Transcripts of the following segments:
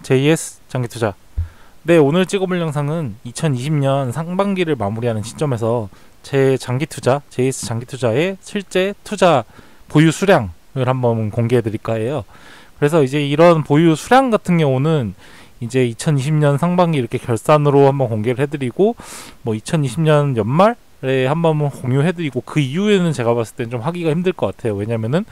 JS 장기투자. 네, 오늘 찍어볼 영상은 2020년 상반기를 마무리하는 시점에서 제 장기투자, JS 장기투자의 실제 투자 보유 수량을 한번 공개해 드릴까 해요. 그래서 이제 이런 보유 수량 같은 경우는 이제 2020년 상반기 이렇게 결산으로 한번 공개를 해드리고, 뭐 2020년 연말에 한번 공유해드리고, 그 이후에는 제가 봤을 땐 좀 하기가 힘들 것 같아요. 왜냐면은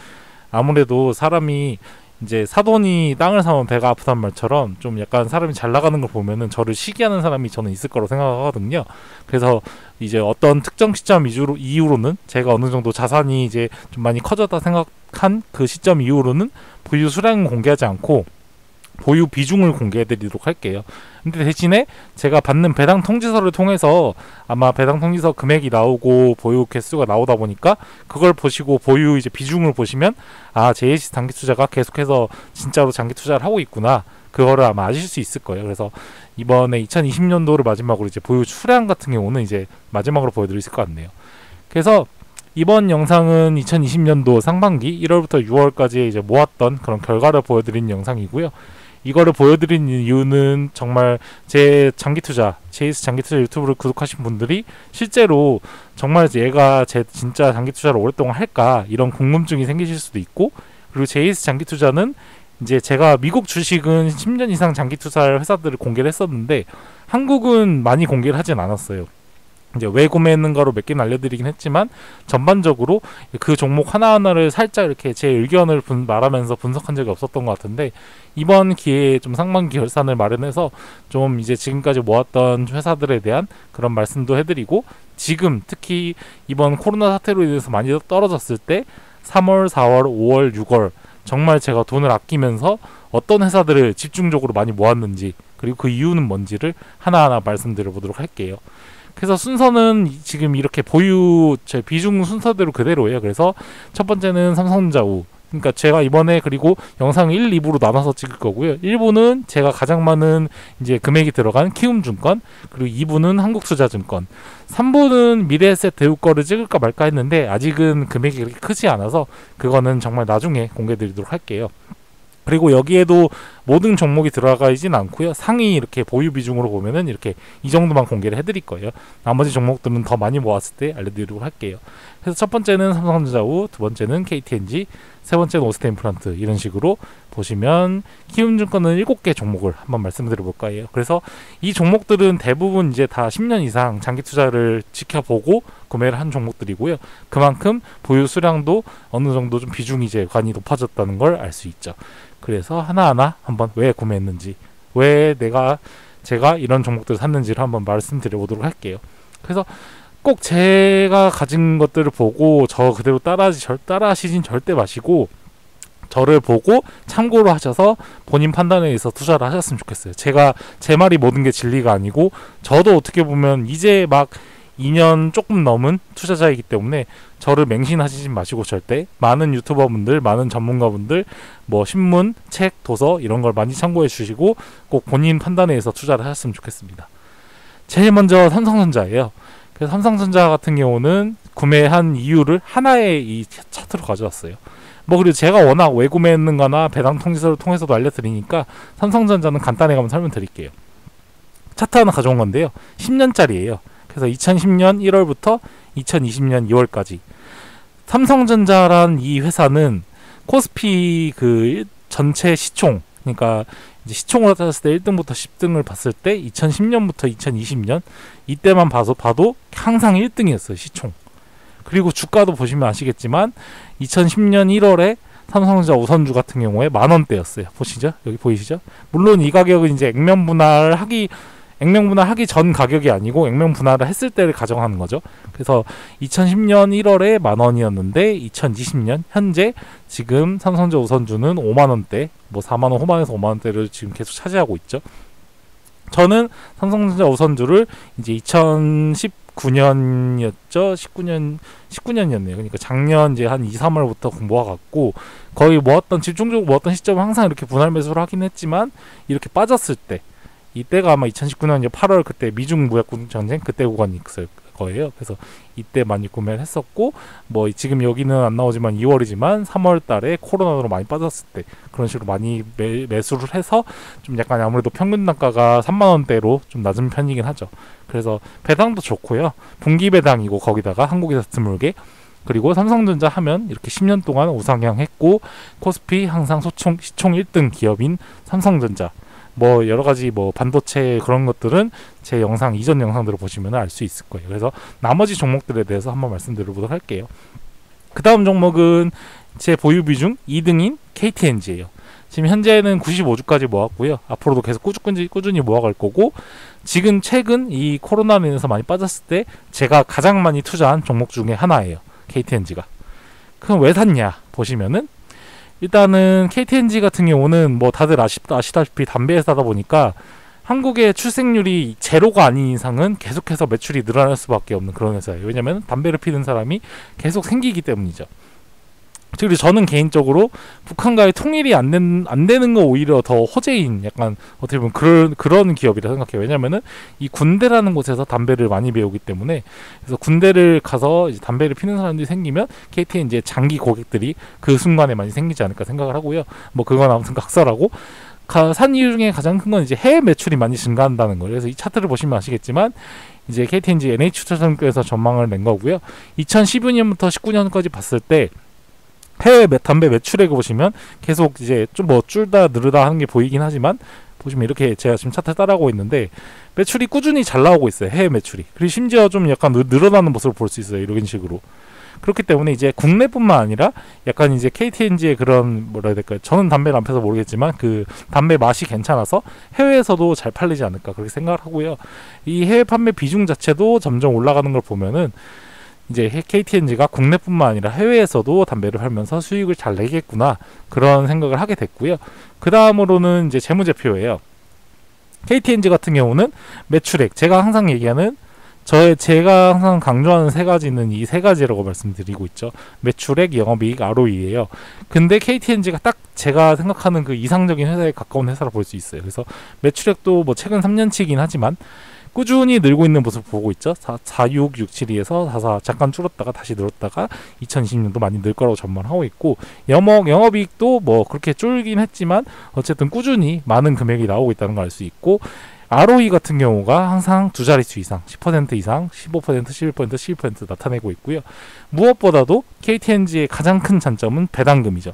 아무래도 사람이 이제 사돈이 땅을 사면 배가 아프단 말처럼 좀 약간 사람이 잘 나가는 걸 보면은 저를 시기하는 사람이 저는 있을 거라고 생각하거든요. 그래서 이제 어떤 특정 시점 이후로는 제가 어느 정도 자산이 이제 좀 많이 커졌다 생각한 그 시점 이후로는 보유 수량은 공개하지 않고 보유 비중을 공개해 드리도록 할게요. 근데 대신에 제가 받는 배당 통지서를 통해서 아마 배당 통지서 금액이 나오고 보유 개수가 나오다 보니까 그걸 보시고 보유 이제 비중을 보시면 JS 장기 투자가 계속해서 진짜로 장기 투자를 하고 있구나, 그거를 아마 아실 수 있을 거예요. 그래서 이번에 2020년도를 마지막으로 이제 보유 수량 같은 경우는 이제 마지막으로 보여드릴 것 같네요. 그래서 이번 영상은 2020년도 상반기 1월부터 6월까지 이제 모았던 그런 결과를 보여드린 영상이고요. 이거를 보여드린 이유는 정말 제 장기투자, JS 장기투자 유튜브를 구독하신 분들이 실제로 정말 얘가 제 진짜 장기투자를 오랫동안 할까, 이런 궁금증이 생기실 수도 있고, 그리고 JS 장기투자는 이제 제가 미국 주식은 10년 이상 장기투자할 회사들을 공개를 했었는데 한국은 많이 공개를 하진 않았어요. 이제 왜 구매했는가로 몇 개는 알려드리긴 했지만 전반적으로 그 종목 하나하나를 살짝 이렇게 제 의견을 말하면서 분석한 적이 없었던 것 같은데, 이번 기회에 좀 상반기 결산을 마련해서 좀 이제 지금까지 모았던 회사들에 대한 그런 말씀도 해드리고, 지금 특히 이번 코로나 사태로 인해서 많이 떨어졌을 때 3월, 4월, 5월, 6월 정말 제가 돈을 아끼면서 어떤 회사들을 집중적으로 많이 모았는지, 그리고 그 이유는 뭔지를 하나하나 말씀드려 보도록 할게요. 그래서 순서는 지금 이렇게 보유 제 비중 순서대로 그대로예요. 그래서 첫 번째는 삼성전자우, 그러니까 제가 이번에 그리고 영상 1, 2부로 나눠서 찍을 거고요. 1부는 제가 가장 많은 이제 금액이 들어간 키움증권, 그리고 2부는 한국투자증권, 3부는 미래에셋 대우 거를 찍을까 말까 했는데 아직은 금액이 그렇게 크지 않아서 그거는 정말 나중에 공개 드리도록 할게요. 그리고 여기에도 모든 종목이 들어가 있진 않고요. 상위 이렇게 보유 비중으로 보면은 이렇게 이 정도만 공개를 해드릴 거예요. 나머지 종목들은 더 많이 모았을 때 알려드리도록 할게요. 그래서 첫 번째는 삼성전자우, 두 번째는 KTNG, 세 번째는 오스테인플란트, 이런 식으로 보시면 키움증권은 7개 종목을 한번 말씀드려 볼까 해요. 그래서 이 종목들은 대부분 이제 다 10년 이상 장기 투자를 지켜보고 구매를 한 종목들이고요. 그만큼 보유 수량도 어느 정도 좀 비중이 이제 관이 높아졌다는 걸 알 수 있죠. 그래서 하나하나 한번 왜 구매했는지, 왜 제가 이런 종목들을 샀는지를 한번 말씀드려 보도록 할게요. 그래서 꼭 제가 가진 것들을 보고 저 그대로 따라하시진 절대 마시고, 저를 보고 참고로 하셔서 본인 판단에 의해서 투자를 하셨으면 좋겠어요. 제 말이 모든 게 진리가 아니고, 저도 어떻게 보면 이제 막 2년 조금 넘은 투자자이기 때문에 저를 맹신하시지 마시고, 절대 많은 유튜버분들, 많은 전문가분들, 뭐 신문, 책, 도서 이런 걸 많이 참고해 주시고 꼭 본인 판단에 의해서 투자를 하셨으면 좋겠습니다. 제일 먼저 삼성전자예요. 그래서 삼성전자 같은 경우는 구매한 이유를 하나의 이 차트로 가져왔어요. 그리고 제가 워낙 왜 구매했는가나 배당 통지서를 통해서도 알려드리니까 삼성전자는 간단히 한번 설명드릴게요. 차트 하나 가져온 건데요. 10년짜리예요. 그래서 2010년 1월부터 2020년 2월까지 삼성전자란 이 회사는 코스피 그 전체 시총, 그러니까 이제 시총으로 따졌을 때 1등부터 10등을 봤을 때 2010년부터 2020년 이때만 봐도 항상 1등이었어요, 시총. 그리고 주가도 보시면 아시겠지만 2010년 1월에 삼성전자 우선주 같은 경우에 10,000원대였어요. 보시죠? 여기 보이시죠? 물론 이 가격은 이제 액면 분할하기 전 가격이 아니고 액면 분할을 했을 때를 가정하는 거죠. 그래서 2010년 1월에 10,000원이었는데 2020년 현재 지금 삼성전자 우선주는 50,000원대, 40,000원 후반에서 50,000원대를 지금 계속 차지하고 있죠. 저는 삼성전자 우선주를 이제 2019년이었죠. 19년이었네요. 그러니까 작년 이제 한 2, 3월부터 모아갖고 거의 집중적으로 모았던 시점은 항상 이렇게 분할 매수를 하긴 했지만, 이렇게 빠졌을 때, 이때가 아마 2019년 8월 그때 미중 무역 전쟁 그때 구간이 있어요. 거예요. 그래서 이때 많이 구매를 했었고, 뭐 지금 여기는 안 나오지만 2월이지만 3월 달에 코로나로 많이 빠졌을 때 그런 식으로 많이 매수를 해서 좀 약간 아무래도 평균 단가가 3만 원대로 좀 낮은 편이긴 하죠. 그래서 배당도 좋고요. 분기 배당이고 거기다가 한국에서 드물게, 그리고 삼성전자 하면 이렇게 10년 동안 우상향했고 코스피 항상 시총 1등 기업인 삼성전자, 뭐 여러 가지 뭐 반도체 그런 것들은 제 영상 이전 영상들을 보시면 알 수 있을 거예요. 그래서 나머지 종목들에 대해서 한번 말씀드려보도록 할게요. 그 다음 종목은 제 보유 비중 2등인 KTNG예요. 지금 현재는 95주까지 모았고요. 앞으로도 계속 꾸준히 모아갈 거고, 지금 최근 이 코로나로 인해서 많이 빠졌을 때 제가 가장 많이 투자한 종목 중에 하나예요. KTNG가. 그럼 왜 샀냐 보시면은, 일단은 KTNG 같은 경우는 뭐 다들 아시다시피 담배 회사다 보니까 한국의 출생률이 제로가 아닌 이상은 계속해서 매출이 늘어날 수밖에 없는 그런 회사예요. 왜냐면 담배를 피는 사람이 계속 생기기 때문이죠. 그리고 저는 개인적으로 북한과의 통일이 안 되는 거 오히려 더 호재인, 약간 어떻게 보면 그런 기업이라 생각해요. 왜냐면은 이 군대라는 곳에서 담배를 많이 배우기 때문에, 그래서 군대를 가서 이제 담배를 피는 사람들이 생기면 KT의 이제 장기 고객들이 그 순간에 많이 생기지 않을까 생각을 하고요. 뭐 그건 아무튼 각설하고, 산 이유 중에 가장 큰 건 이제 해외 매출이 많이 증가한다는 거예요. 그래서 이 차트를 보시면 아시겠지만 이제 KTNG NH투자증권에서 전망을 낸 거고요. 2012년부터 19년까지 봤을 때 해외 담배 매출액을 보시면 계속 이제 좀 뭐 줄다 늘다 하는 게 보이긴 하지만, 보시면 이렇게 제가 지금 차트 따라가고 있는데 매출이 꾸준히 잘 나오고 있어요. 해외 매출이. 그리고 심지어 좀 약간 늘어나는 모습을 볼 수 있어요. 이런 식으로. 그렇기 때문에 이제 국내뿐만 아니라 약간 이제 KTNG의 그런 뭐라 해야 될까요? 저는 담배를 안 펴서 모르겠지만 그 담배 맛이 괜찮아서 해외에서도 잘 팔리지 않을까 그렇게 생각을 하고요. 이 해외 판매 비중 자체도 점점 올라가는 걸 보면은 이제 KTNG가 국내뿐만 아니라 해외에서도 담배를 팔면서 수익을 잘 내겠구나 그런 생각을 하게 됐고요. 그 다음으로는 이제 재무제표예요. KTNG 같은 경우는 매출액, 제가 항상 얘기하는 제가 항상 강조하는 세 가지는 이 세 가지라고 말씀드리고 있죠. 매출액, 영업이익, ROE예요. 근데 KTNG가 딱 제가 생각하는 그 이상적인 회사에 가까운 회사라 볼 수 있어요. 그래서 매출액도 뭐 최근 3년치긴 하지만 꾸준히 늘고 있는 모습을 보고 있죠. 4667에서 44 잠깐 줄었다가 다시 늘었다가 2020년도 많이 늘 거라고 전망하고 있고, 영업이익도 뭐 그렇게 줄긴 했지만 어쨌든 꾸준히 많은 금액이 나오고 있다는 걸 알 수 있고, ROE 같은 경우가 항상 두 자릿수 이상, 10% 이상, 15%, 11%, 12% 나타내고 있고요. 무엇보다도 KTNG의 가장 큰 장점은 배당금이죠.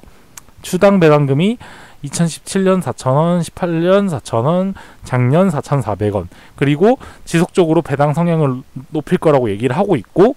주당 배당금이 2017년 4,000원, 18년 4,000원, 작년 4,400원. 그리고 지속적으로 배당 성향을 높일 거라고 얘기를 하고 있고,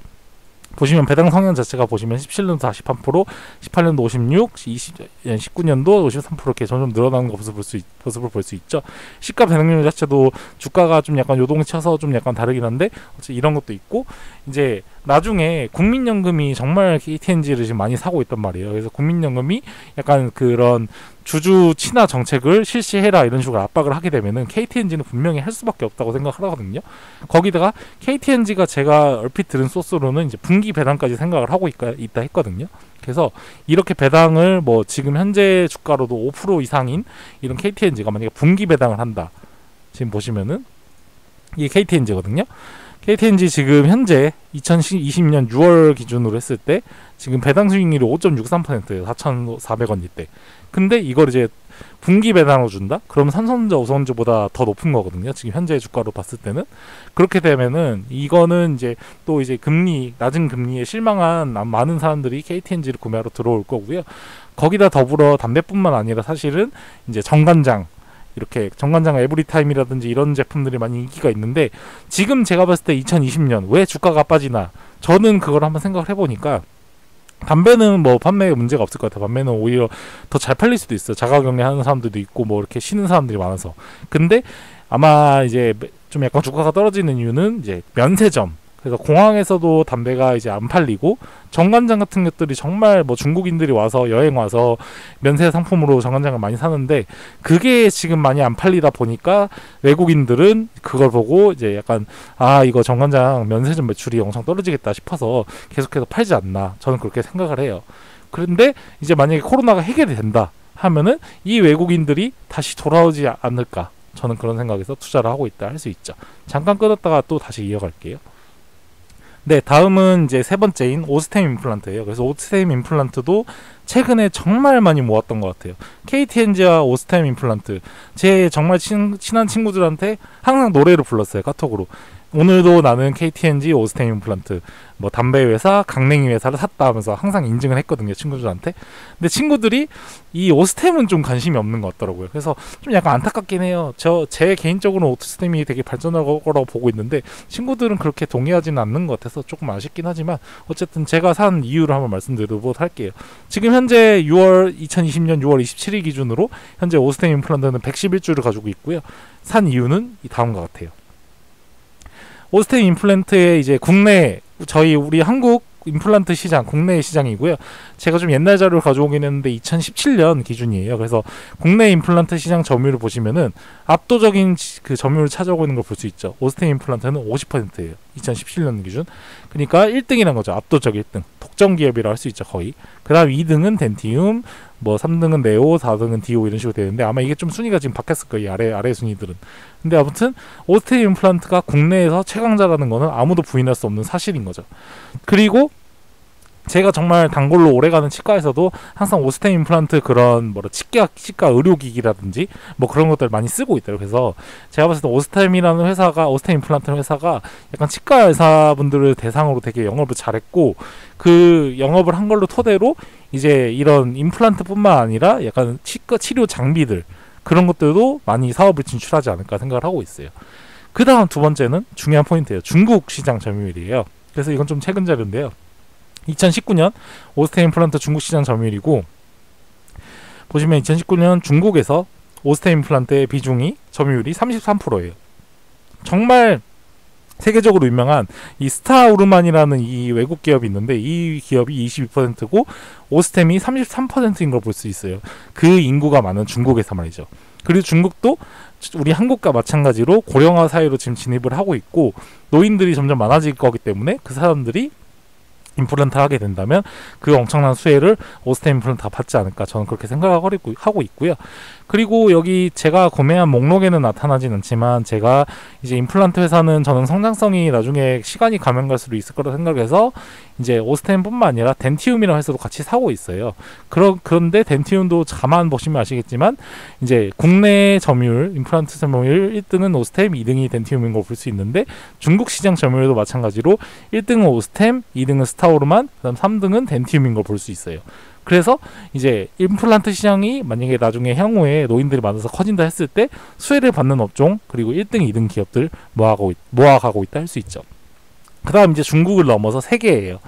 보시면 배당 성향 자체가 보시면 17년도 43%, 18년도 56, 19년도 53% 이렇게 점점 늘어나는 모습을 볼 수 있죠. 시가 배당률 자체도 주가가 좀 약간 요동을 쳐서 좀 약간 다르긴 한데 어쨌든 이런 것도 있고, 이제 나중에 국민연금이 정말 KTNG를 지금 많이 사고 있단 말이에요. 그래서 국민연금이 약간 그런 주주 친화 정책을 실시해라 이런 식으로 압박을 하게 되면은 KTNG는 분명히 할 수밖에 없다고 생각을 하거든요. 거기다가 KTNG가 제가 얼핏 들은 소스로는 이제 분기 배당까지 생각을 하고 있다 했거든요. 그래서 이렇게 배당을 뭐 지금 현재 주가로도 5% 이상인 이런 KTNG가 만약에 분기 배당을 한다. 지금 보시면은 이게 KTNG거든요. KTNG 지금 현재 2020년 6월 기준으로 했을 때 지금 배당 수익률이 5.63%예요. 4,400원 이때. 근데 이걸 이제 분기 배당으로 준다? 그러면 삼성전자, 우선주보다 더 높은 거거든요. 지금 현재 주가로 봤을 때는. 그렇게 되면은 이거는 이제 또 이제 낮은 금리에 실망한 많은 사람들이 KTNG를 구매하러 들어올 거고요. 거기다 더불어 담배뿐만 아니라 사실은 이제 정관장, 이렇게 정관장 에브리타임이라든지 이런 제품들이 많이 인기가 있는데, 지금 제가 봤을 때 2020년 왜 주가가 빠지나, 저는 그걸 한번 생각을 해보니까 담배는 뭐 판매에 문제가 없을 것 같아요. 담배는 오히려 더 잘 팔릴 수도 있어요. 자가격리 하는 사람들도 있고 뭐 이렇게 쉬는 사람들이 많아서. 근데 아마 이제 좀 약간 주가가 떨어지는 이유는 이제 면세점, 그래서 공항에서도 담배가 이제 안 팔리고, 정관장 같은 것들이 정말 뭐 중국인들이 와서 여행 와서 면세 상품으로 정관장을 많이 사는데 그게 지금 많이 안 팔리다 보니까 외국인들은 그걸 보고 이제 약간 이거 정관장 면세점 매출이 엄청 떨어지겠다 싶어서 계속해서 팔지 않나, 저는 그렇게 생각을 해요. 그런데 이제 만약에 코로나가 해결이 된다 하면은 이 외국인들이 다시 돌아오지 않을까, 저는 그런 생각에서 투자를 하고 있다 할 수 있죠. 잠깐 끊었다가 또 다시 이어갈게요. 네, 다음은 이제 세 번째인 오스템 임플란트예요. 그래서 오스템 임플란트도 최근에 정말 많이 모았던 것 같아요. KTNG와 오스템 임플란트, 제 정말 친한 친구들한테 항상 노래를 불렀어요, 카톡으로. 오늘도 나는 KTNG 오스템 임플란트 뭐 담배 회사, 강냉이 회사를 샀다 하면서 항상 인증을 했거든요, 친구들한테. 근데 친구들이 이 오스템은 좀 관심이 없는 것 같더라고요. 그래서 좀 약간 안타깝긴 해요. 제 개인적으로 오스템이 되게 발전할 거라고 보고 있는데 친구들은 그렇게 동의하지는 않는 것 같아서 조금 아쉽긴 하지만, 어쨌든 제가 산 이유를 한번 말씀드리도록 할게요. 지금 현재 2020년 6월 27일 기준으로 현재 오스템 임플란트는 111주를 가지고 있고요. 산 이유는 이 다음과 같아요. 오스템 임플란트의 이제 국내, 우리 한국 임플란트 시장, 국내 시장이고요. 제가 좀 옛날 자료를 가져오긴 했는데 2017년 기준이에요. 그래서 국내 임플란트 시장 점유율을 보시면은 압도적인 그 점유율을 차지하고 있는 걸 볼 수 있죠. 오스템 임플란트는 50%예요. 2017년 기준. 그러니까 1등이란 거죠. 압도적 1등. 독점 기업이라 할 수 있죠, 거의. 그 다음 2등은 덴티움, 뭐 3등은 네오, 4등은 디오 이런 식으로 되는데 아마 이게 좀 순위가 지금 바뀌었을 거예요. 아래 순위들은. 근데 아무튼 오스템 임플란트가 국내에서 최강자라는 거는 아무도 부인할 수 없는 사실인 거죠. 그리고 제가 정말 단골로 오래가는 치과에서도 항상 오스템 임플란트 그런 치과 의료기기라든지 뭐 그런 것들 많이 쓰고 있더라고요. 그래서 제가 봤을 때 오스템 임플란트 회사가 약간 치과 의사분들을 대상으로 되게 영업을 잘했고, 그 영업을 한 걸로 토대로 이제 이런 임플란트뿐만 아니라 약간 치과 치료 장비들 그런 것들도 많이 사업을 진출하지 않을까 생각을 하고 있어요. 그 다음 두 번째는 중요한 포인트예요. 중국 시장 점유율이에요. 그래서 이건 좀 최근 자료인데요. 2019년 오스템 임플란트 중국 시장 점유율이고, 보시면 2019년 중국에서 오스템 임플란트의 비중이 점유율이 33%예요. 정말 세계적으로 유명한 이 스타우르만이라는 이 외국 기업이 있는데 이 기업이 22%고 오스템이 33%인 걸 볼 수 있어요. 그 인구가 많은 중국에서 말이죠. 그리고 중국도 우리 한국과 마찬가지로 고령화 사회로 지금 진입을 하고 있고, 노인들이 점점 많아질 거기 때문에 그 사람들이 임플란트 하게 된다면 그 엄청난 수혜를 오스템 임플란트가 받지 않을까, 저는 그렇게 생각하고 있고요. 그리고 여기 제가 구매한 목록에는 나타나진 않지만, 제가 이제 임플란트 회사는 저는 성장성이 나중에 시간이 가면 갈수록 있을 거라 생각해서 이제 오스템뿐만 아니라 덴티움이라는 회사도 같이 사고 있어요. 그런데 덴티움도 가만 보시면 아시겠지만 이제 국내 점유율, 임플란트 점유율 1등은 오스템, 2등이 덴티움인 걸 볼 수 있는데, 중국 시장 점유율도 마찬가지로 1등은 오스템, 2등은 스타오르만, 그다음 3등은 덴티움인 걸 볼 수 있어요. 그래서 이제 임플란트 시장이 만약에 나중에 향후에 노인들이 많아서 커진다 했을 때 수혜를 받는 업종, 그리고 1등, 2등 기업들 모아가고 있다 할 수 있죠. 그 다음 이제 중국을 넘어서 세계예요.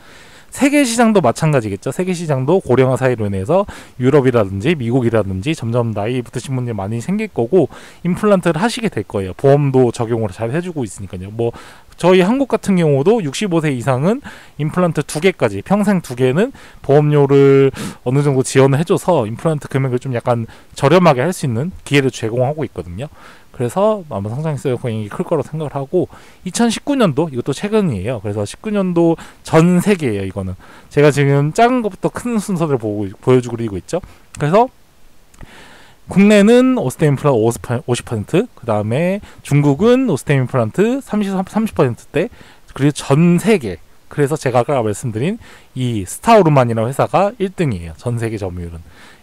세계 시장도 마찬가지겠죠. 세계 시장도 고령화 사회로 인해서 유럽이라든지 미국이라든지 점점 나이 붙으신 분들이 많이 생길 거고 임플란트를 하시게 될 거예요. 보험도 적용을 잘 해주고 있으니까요. 뭐 저희 한국 같은 경우도 65세 이상은 임플란트 2개까지, 평생 2개는 보험료를 어느 정도 지원을 해줘서 임플란트 금액을 좀 약간 저렴하게 할 수 있는 기회를 제공하고 있거든요. 그래서 아마 성장성이 굉장히 클 거라고 생각을 하고, 2019년도 이것도 최근이에요. 그래서 19년도 전 세계예요. 이거는 제가 지금 작은 것부터 큰 순서를 보여주고 있죠. 그래서 국내는 오스템 임플란트 50%, 그 다음에 중국은 오스템 임플란트 30%대, 그리고 전 세계. 그래서 제가 아까 말씀드린 이 스타우르만이라는 회사가 1등이에요. 전 세계 점유율은.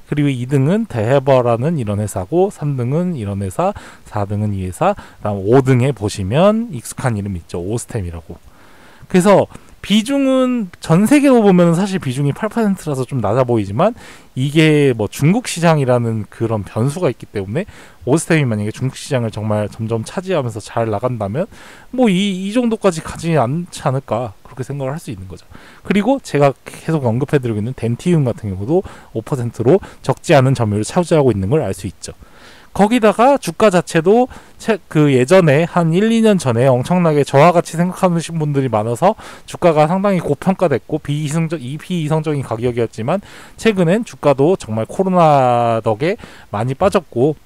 그리고 2등은 데헤버라는 이런 회사고, 3등은 이런 회사, 4등은 이 회사, 그다음 5등에 보시면 익숙한 이름 있죠. 오스템이라고. 그래서 비중은 전 세계로 보면 사실 비중이 8%라서 좀 낮아 보이지만, 이게 뭐 중국 시장이라는 그런 변수가 있기 때문에 오스템이 만약에 중국 시장을 정말 점점 차지하면서 잘 나간다면 뭐 이 정도까지 가지 않지 않을까, 그렇게 생각을 할 수 있는 거죠. 그리고 제가 계속 언급해드리고 있는 덴티움 같은 경우도 5%로 적지 않은 점유율을 차지하고 있는 걸 알 수 있죠. 거기다가 주가 자체도 그 예전에 한 1, 2년 전에 엄청나게 저와 같이 생각하시는 분들이 많아서 주가가 상당히 고평가됐고 비이성적인 가격이었지만, 최근엔 주가도 정말 코로나 덕에 많이 빠졌고,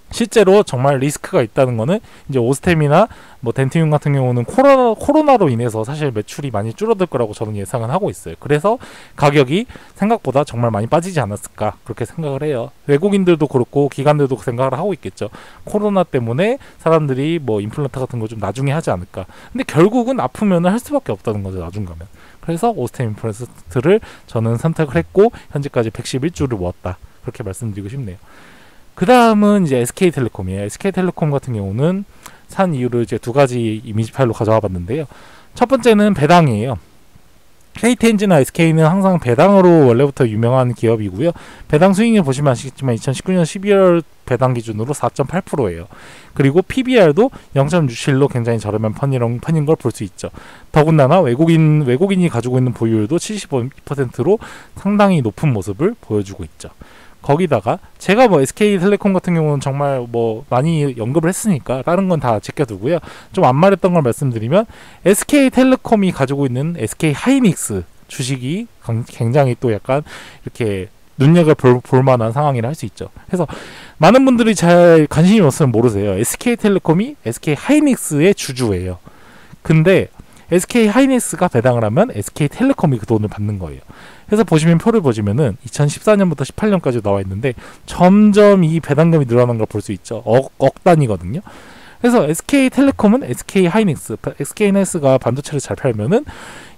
실제로 정말 리스크가 있다는 거는 이제 오스템이나 뭐 덴티움 같은 경우는 코로나로 인해서 사실 매출이 많이 줄어들 거라고 저는 예상은 하고 있어요. 그래서 가격이 생각보다 정말 많이 빠지지 않았을까 그렇게 생각을 해요. 외국인들도 그렇고 기관들도 생각을 하고 있겠죠. 코로나 때문에 사람들이 뭐 임플란트 같은 거 좀 나중에 하지 않을까. 근데 결국은 아프면 할 수밖에 없다는 거죠. 나중 가면. 그래서 오스템 임플란트를 저는 선택을 했고 현재까지 111주를 모았다. 그렇게 말씀드리고 싶네요. 그 다음은 이제 SK텔레콤이에요. SK텔레콤 같은 경우는 산 이유를 이제 두 가지 이미지 파일로 가져와 봤는데요. 첫 번째는 배당이에요. KTNG나 SK는 항상 배당으로 원래부터 유명한 기업이고요. 배당 수익률 보시면 아시겠지만 2019년 12월 배당 기준으로 4.8%예요. 그리고 PBR도 0.67로 굉장히 저렴한 편인 걸 볼 수 있죠. 더군다나 외국인이 가지고 있는 보유율도 75%로 상당히 높은 모습을 보여주고 있죠. 거기다가 제가 뭐 SK텔레콤 같은 경우는 정말 뭐 많이 언급을 했으니까 다른 건 다 제껴두고요. 좀 안 말했던 걸 말씀드리면 SK텔레콤이 가지고 있는 SK하이닉스 주식이 굉장히 또 약간 이렇게 눈여겨볼 만한 상황이라 할 수 있죠. 그래서 많은 분들이 잘 관심이 없으면 모르세요. SK텔레콤이 SK하이닉스의 주주예요. 근데 SK하이닉스가 배당을 하면 SK텔레콤이 그 돈을 받는 거예요. 그래서 보시면 표를 보시면은 2014년부터 18년까지 나와 있는데 점점 이 배당금이 늘어나는 걸 볼 수 있죠. 억 단위거든요. 그래서 SK텔레콤은 SK하이닉스가 반도체를 잘 팔면은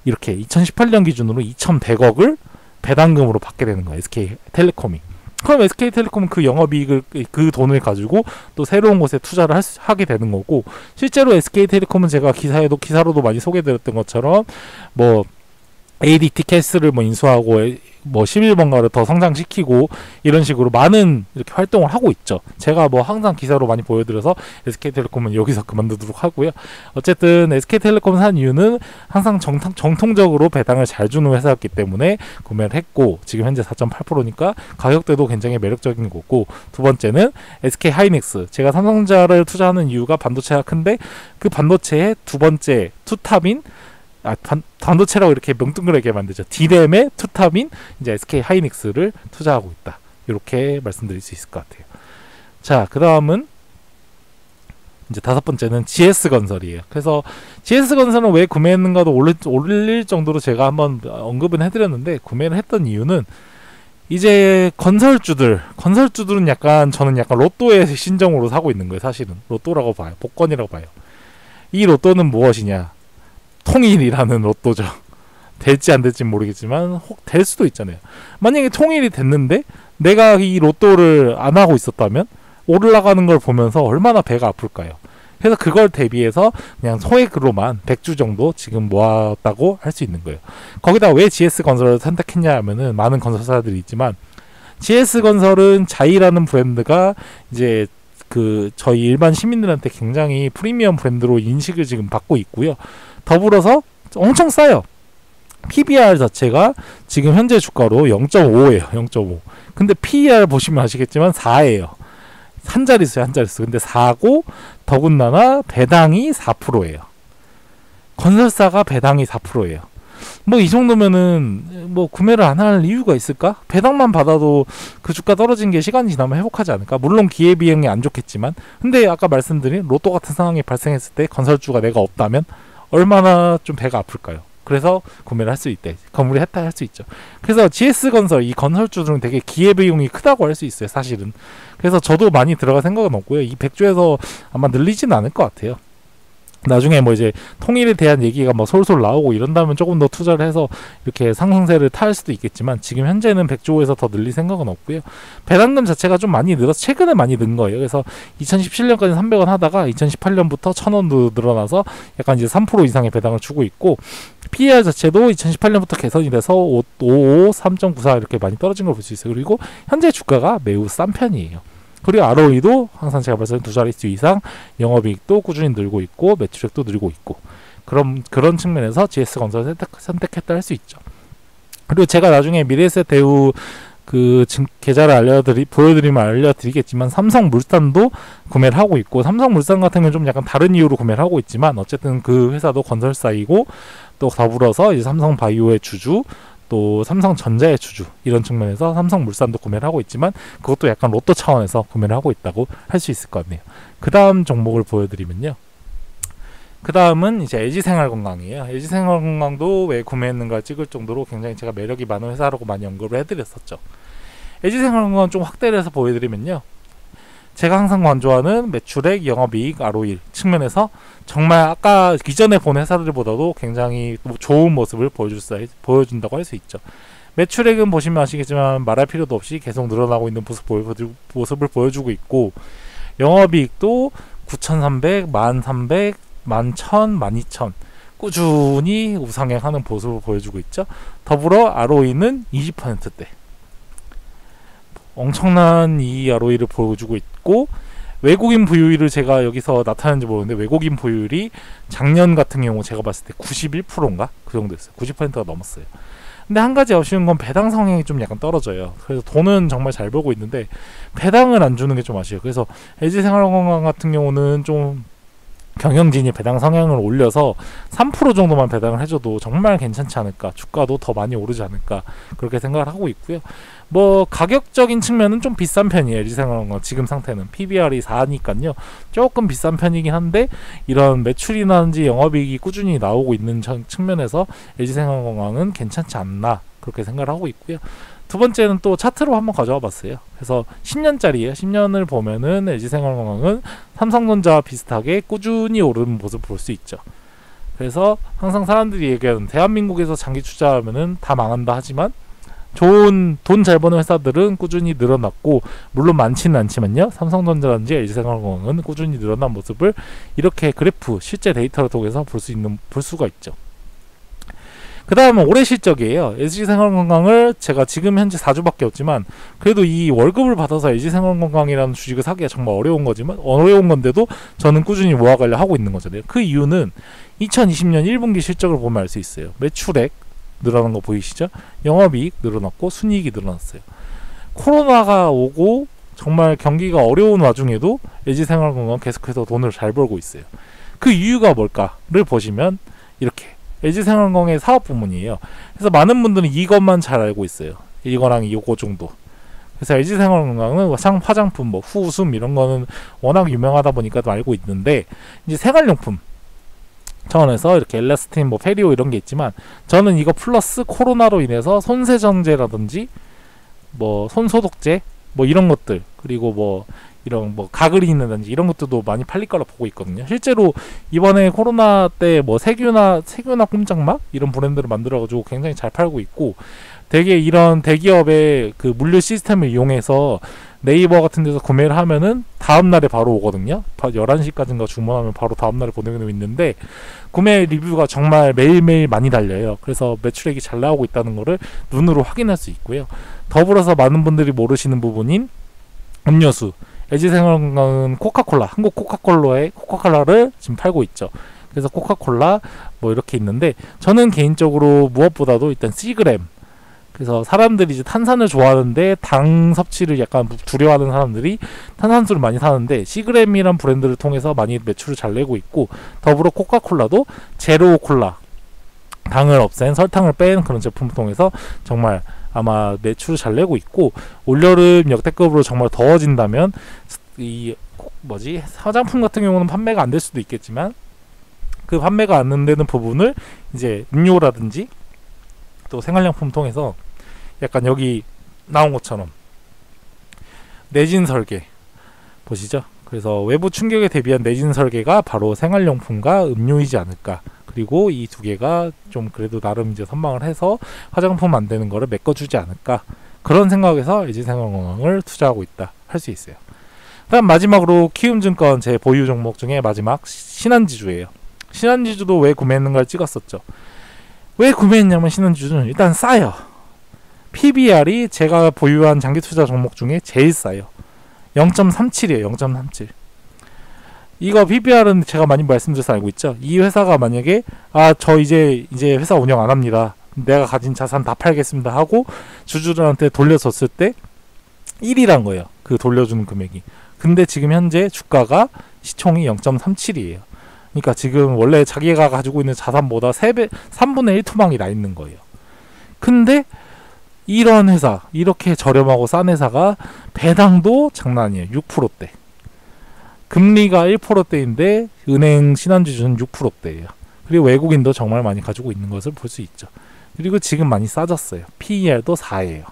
이렇게 2018년 기준으로 2,100억을 배당금으로 받게 되는 거예요. SK텔레콤이. 그럼 SK텔레콤은 그 영업이익을 그 돈을 가지고 또 새로운 곳에 투자를 하게 되는 거고 실제로 SK텔레콤은 제가 기사로도 많이 소개드렸던 것처럼 뭐 ADT 캐스를 뭐 인수하고 뭐 11번가를 더 성장시키고 이런 식으로 많은 이렇게 활동을 하고 있죠. 제가 뭐 항상 기사로 많이 보여드려서 SK텔레콤은 여기서 그만두도록 하고요. 어쨌든 SK텔레콤 산 이유는 항상 정통적으로 배당을 잘 주는 회사였기 때문에 구매를 했고 지금 현재 4.8%니까 가격대도 굉장히 매력적인 거고 두 번째는 SK하이닉스 제가 삼성전자를 투자하는 이유가 반도체가 큰데 그 반도체의 두 번째 투탑인 반도체라고 이렇게 뭉뚱그레게 만들죠. D램의 투탑인 이제 SK하이닉스를 투자하고 있다. 이렇게 말씀드릴 수 있을 것 같아요. 자, 그 다음은 이제 다섯 번째는 GS건설이에요. 그래서 GS건설은 왜 구매했는가도 올릴 정도로 제가 한번 언급은 해드렸는데 구매를 했던 이유는 이제 건설주들은 저는 약간 로또의 신정으로 사고 있는 거예요. 사실은 로또라고 봐요. 복권이라고 봐요. 이 로또는 무엇이냐? 통일이라는 로또죠. 될지 안 될지 모르겠지만 혹 될 수도 있잖아요. 만약에 통일이 됐는데 내가 이 로또를 안 하고 있었다면 올라가는 걸 보면서 얼마나 배가 아플까요? 그래서 그걸 대비해서 그냥 소액으로만 100주 정도 지금 모았다고 할 수 있는 거예요. 거기다 왜 GS건설을 선택했냐 하면은 많은 건설사들이 있지만 GS건설은 자이라는 브랜드가 이제 저희 일반 시민들한테 굉장히 프리미엄 브랜드로 인식을 지금 받고 있고요. 더불어서 엄청 싸요. PBR 자체가 지금 현재 주가로 0.5예요. 0.5. 근데 PER 보시면 아시겠지만 4예요. 한 자릿수요. 근데 4고 더군다나 배당이 4%예요. 건설사가 배당이 4%예요. 뭐 이 정도면은 뭐 구매를 안 할 이유가 있을까? 배당만 받아도 그 주가 떨어진 게 시간이 지나면 회복하지 않을까? 물론 기회비용이 안 좋겠지만 근데 아까 말씀드린 로또 같은 상황이 발생했을 때 건설주가 내가 없다면 얼마나 좀 배가 아플까요? 그래서 구매를 할 수 있대. 건물이 했다 할 수 있죠. 그래서 GS건설 이 건설주들은 되게 기회비용이 크다고 할 수 있어요. 사실은. 그래서 저도 많이 들어갈 생각은 없고요. 이 100주에서 아마 늘리지는 않을 것 같아요. 나중에 뭐 이제 통일에 대한 얘기가 뭐 솔솔 나오고 이런다면 조금 더 투자를 해서 이렇게 상승세를 탈 수도 있겠지만 지금 현재는 100조에서 더 늘릴 생각은 없고요. 배당금 자체가 좀 많이 늘어서 최근에 많이 는 거예요. 그래서 2017년까지 300원 하다가 2018년부터 1000원도 늘어나서 약간 이제 3% 이상의 배당을 주고 있고 PER 자체도 2018년부터 개선이 돼서 5.55, 3.94 이렇게 많이 떨어진 걸 볼 수 있어요. 그리고 현재 주가가 매우 싼 편이에요. 그리고 ROE도 항상 제가 말씀드린 두 자릿수 이상, 영업이익도 꾸준히 늘고 있고 매출액도 늘고 있고 그런 측면에서 GS건설을 선택했다 할 수 있죠. 그리고 제가 나중에 미래에셋 대우 계좌를 보여드리면 알려드리겠지만 삼성물산도 구매를 하고 있고 삼성물산 같은 경우는 좀 약간 다른 이유로 구매를 하고 있지만 어쨌든 그 회사도 건설사이고 또 더불어서 이제 삼성바이오의 주주 또 삼성전자의 주주 이런 측면에서 삼성물산도 구매를 하고 있지만 그것도 약간 로또 차원에서 구매를 하고 있다고 할 수 있을 것 같네요. 그 다음 종목을 보여드리면요. 그 다음은 이제 LG생활건강이에요. LG생활건강도 왜 구매했는가 찍을 정도로 굉장히 제가 매력이 많은 회사라고 많이 언급을 해드렸었죠. LG생활건강 좀 확대를 해서 보여드리면요. 제가 항상 강조하는 매출액, 영업이익, ROE 측면에서 정말 아까 이전에 본 회사들보다도 굉장히 좋은 모습을 보여준다고 할 수 있죠. 매출액은 보시면 아시겠지만 말할 필요도 없이 계속 늘어나고 있는 모습을 보여주고 있고, 영업이익도 9,300, 1,300, 11,000, 12,000 꾸준히 우상향하는 모습을 보여주고 있죠. 더불어 ROE는 20%대. 엄청난 이 ROE를 보여주고 있고, 외국인 보유율을 제가 여기서 나타나는지 모르는데 외국인 보유율이 작년 같은 경우 제가 봤을 때 91%인가? 그 정도였어요. 90%가 넘었어요. 근데 한 가지 아쉬운 건 배당 성향이 좀 약간 떨어져요. 그래서 돈은 정말 잘 벌고 있는데 배당을 안 주는 게 좀 아쉬워요. 그래서 LG생활건강 같은 경우는 좀 경영진이 배당 성향을 올려서 3% 정도만 배당을 해줘도 정말 괜찮지 않을까, 주가도 더 많이 오르지 않을까, 그렇게 생각을 하고 있고요. 뭐 가격적인 측면은 좀 비싼 편이에요. LG생활건강 지금 상태는 PBR이 4니까요 조금 비싼 편이긴 한데, 이런 매출이라든지 영업이익이 꾸준히 나오고 있는 측면에서 LG생활건강은 괜찮지 않나, 그렇게 생각을 하고 있고요. 두 번째는 또 차트로 한번 가져와 봤어요. 그래서 10년짜리예요. 10년을 보면은 LG생활건강은 삼성전자와 비슷하게 꾸준히 오르는 모습을 볼 수 있죠. 그래서 항상 사람들이 얘기하는 대한민국에서 장기 투자하면은 다 망한다 하지만 좋은 돈 잘 버는 회사들은 꾸준히 늘어났고, 물론 많지는 않지만요. 삼성전자라든지 LG생활건강은 꾸준히 늘어난 모습을 이렇게 그래프, 실제 데이터를 통해서 볼 수가 있죠. 그 다음은 올해 실적이에요. LG생활건강을 제가 지금 현재 4주밖에 없지만 그래도 이 월급을 받아서 LG생활건강이라는 주식을 사기가 정말 어려운 건데도 저는 꾸준히 모아가려 하고 있는 거잖아요. 그 이유는 2020년 1분기 실적을 보면 알 수 있어요. 매출액 늘어난 거 보이시죠? 영업이익 늘어났고 순이익이 늘어났어요. 코로나가 오고 정말 경기가 어려운 와중에도 LG생활건강 계속해서 돈을 잘 벌고 있어요. 그 이유가 뭘까를 보시면 이렇게 LG생활건강의 사업 부문이에요. 그래서 많은 분들은 이것만 잘 알고 있어요. 이거랑 이거 정도. 그래서 LG생활건강은 화장품, 뭐 후숨 이런 거는 워낙 유명하다 보니까 알고 있는데, 이제 생활용품 차원에서 이렇게 엘라스틴, 뭐 페리오 이런 게 있지만, 저는 이거 플러스 코로나로 인해서 손세정제라든지 뭐 손소독제 뭐 이런 것들, 그리고 뭐 이런 뭐 가글이라든지 이런 것들도 많이 팔릴 거라 보고 있거든요. 실제로 이번에 코로나 때 뭐 세균나 꼼짝막 이런 브랜드를 만들어가지고 굉장히 잘 팔고 있고, 되게 이런 대기업의 그 물류 시스템을 이용해서 네이버 같은 데서 구매를 하면은 다음날에 바로 오거든요. 11시까지인가 주문하면 바로 다음날에 보내고 있는데, 구매 리뷰가 정말 매일매일 많이 달려요. 그래서 매출액이 잘 나오고 있다는 거를 눈으로 확인할 수 있고요. 더불어서 많은 분들이 모르시는 부분인 음료수, LG생활건강은 코카콜라, 한국 코카콜라를 지금 팔고 있죠. 그래서 코카콜라 뭐 이렇게 있는데, 저는 개인적으로 무엇보다도 일단 시그램, 그래서 사람들이 이제 탄산을 좋아하는데 당 섭취를 약간 두려워하는 사람들이 탄산수를 많이 사는데, 시그램이란 브랜드를 통해서 많이 매출을 잘 내고 있고, 더불어 코카콜라도 제로 콜라, 당을 없앤, 설탕을 뺀 그런 제품을 통해서 정말 아마 매출을 잘 내고 있고, 올여름 역대급으로 정말 더워진다면 이 화장품 같은 경우는 판매가 안 될 수도 있겠지만, 그 판매가 안 되는 부분을 이제 음료라든지 또 생활용품 통해서 약간 여기 나온 것처럼 내진 설계 보시죠. 그래서 외부 충격에 대비한 내진 설계가 바로 생활용품과 음료이지 않을까. 그리고 이 두 개가 좀 그래도 나름 이제 선방을 해서 화장품 안 되는 거를 메꿔주지 않을까, 그런 생각에서 LG생활건강을 투자하고 있다 할 수 있어요. 그다음 마지막으로 키움증권 제 보유 종목 중에 마지막 신한지주예요. 신한지주도 왜 구매했는가를 찍었었죠. 왜 구매했냐면 신한지주는 일단 싸요. PBR이 제가 보유한 장기투자 종목 중에 제일 싸요. 0.37이에요. 0.37. 이거 PBR은 제가 많이 말씀드려서 알고 있죠. 이 회사가 만약에 저 이제 회사 운영 안 합니다, 내가 가진 자산 다 팔겠습니다 하고 주주들한테 돌려줬을 때 1이란 거예요. 그 돌려주는 금액이. 근데 지금 현재 주가가 시총이 0.37이에요. 그러니까 지금 원래 자기가 가지고 있는 자산보다 3분의 1 토막이 나 있는 거예요. 근데 이런 회사, 이렇게 저렴하고 싼 회사가 배당도 장난 아니에요. 6%대. 금리가 1%대인데 은행 신한주주는 6%대예요. 그리고 외국인도 정말 많이 가지고 있는 것을 볼 수 있죠. 그리고 지금 많이 싸졌어요. PER도 4예요.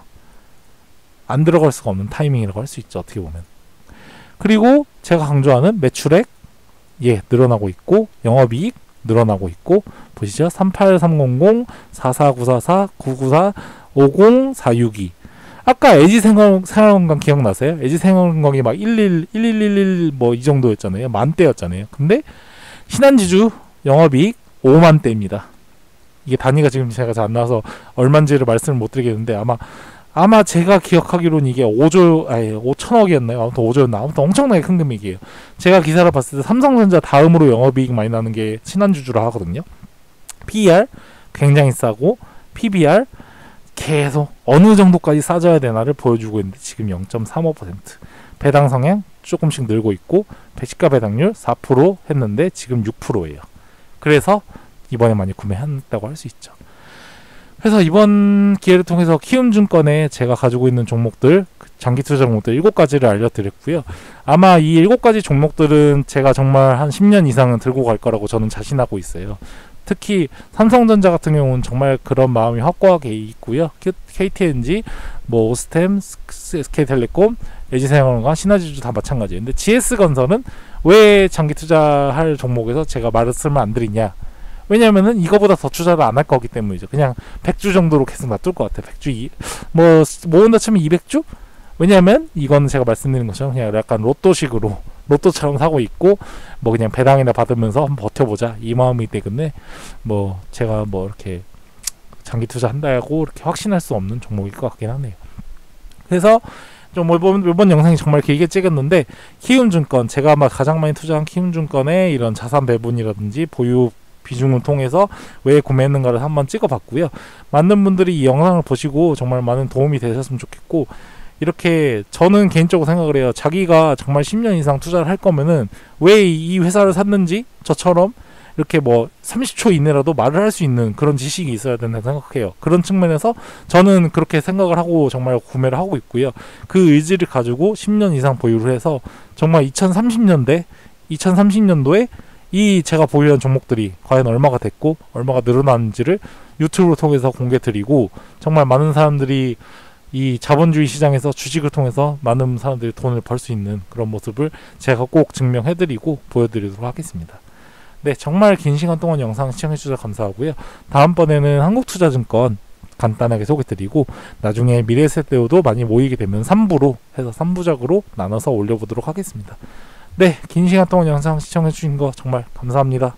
안 들어갈 수가 없는 타이밍이라고 할 수 있죠. 어떻게 보면. 그리고 제가 강조하는 매출액 늘어나고 있고, 영업이익 늘어나고 있고, 보시죠. 38300, 44944, 994, 50, 462. 아까 애지생활건강 기억나세요? 애지생활건강이 막 1111 뭐 이 정도였잖아요. 만대였잖아요. 근데 신한지주 영업이익 5만대입니다. 이게 단위가 지금 제가 잘 안 나와서 얼마인지를 말씀을 못 드리겠는데, 아마 제가 기억하기로는 이게 5천억이었나요? 아무튼 5조였나? 아무튼 엄청나게 큰 금액이에요. 제가 기사를 봤을 때 삼성전자 다음으로 영업이익 많이 나는 게 신한주주라 하거든요. PER 굉장히 싸고, PBR 계속 어느 정도까지 싸져야 되나를 보여주고 있는데 지금 0.35%. 배당 성향 조금씩 늘고 있고, 배시가 배당률 4% 했는데 지금 6%예요. 그래서 이번에 많이 구매한다고 할 수 있죠. 그래서 이번 기회를 통해서 키움증권에 제가 가지고 있는 종목들, 장기투자 종목들 7가지를 알려드렸고요. 아마 이 7가지 종목들은 제가 정말 한 10년 이상은 들고 갈 거라고 저는 자신하고 있어요. 특히 삼성전자 같은 경우는 정말 그런 마음이 확고하게 있고요. KTNG, 뭐 오스템, SK텔레콤, LG생활건강, 신화지주 다 마찬가지예요. 근데 GS건설은 왜 장기투자할 종목에서 제가 말씀을 안 드리냐? 왜냐면은 이거보다 더 투자를 안 할 거기 때문이죠. 그냥 100주 정도로 계속 놔둘 것 같아요. 100주, 뭐 모은다 치면 200주? 왜냐면 이거는 제가 말씀드린 것처럼 그냥 약간 로또식으로, 로또처럼 사고 있고, 뭐 그냥 배당이나 받으면서 한번 버텨보자 이 마음이기 때문에 뭐 제가 뭐 이렇게 장기 투자한다고 이렇게 확신할 수 없는 종목일 것 같긴 하네요. 그래서 좀 이번 영상이 정말 길게 찍었는데, 키움증권, 제가 아마 가장 많이 투자한 키움증권의 이런 자산 배분이라든지 보유 비중을 통해서 왜 구매했는가를 한번 찍어봤고요. 많은 분들이 이 영상을 보시고 정말 많은 도움이 되셨으면 좋겠고, 이렇게 저는 개인적으로 생각을 해요. 자기가 정말 10년 이상 투자를 할 거면은 왜 이 회사를 샀는지 저처럼 이렇게 뭐 30초 이내라도 말을 할 수 있는 그런 지식이 있어야 된다고 생각해요. 그런 측면에서 저는 그렇게 생각을 하고 정말 구매를 하고 있고요. 그 의지를 가지고 10년 이상 보유를 해서 정말 2030년도에 이 제가 보유한 종목들이 과연 얼마가 됐고 얼마가 늘어났는지를 유튜브를 통해서 공개드리고, 정말 많은 사람들이 이 자본주의 시장에서 주식을 통해서 많은 사람들이 돈을 벌 수 있는 그런 모습을 제가 꼭 증명해드리고 보여드리도록 하겠습니다. 네, 정말 긴 시간 동안 영상 시청해주셔서 감사하고요. 다음번에는 한국투자증권 간단하게 소개드리고, 나중에 미래세대우도 많이 모이게 되면 3부로 해서 3부작으로 나눠서 올려보도록 하겠습니다. 네, 긴 시간 동안 영상 시청해주신 거 정말 감사합니다.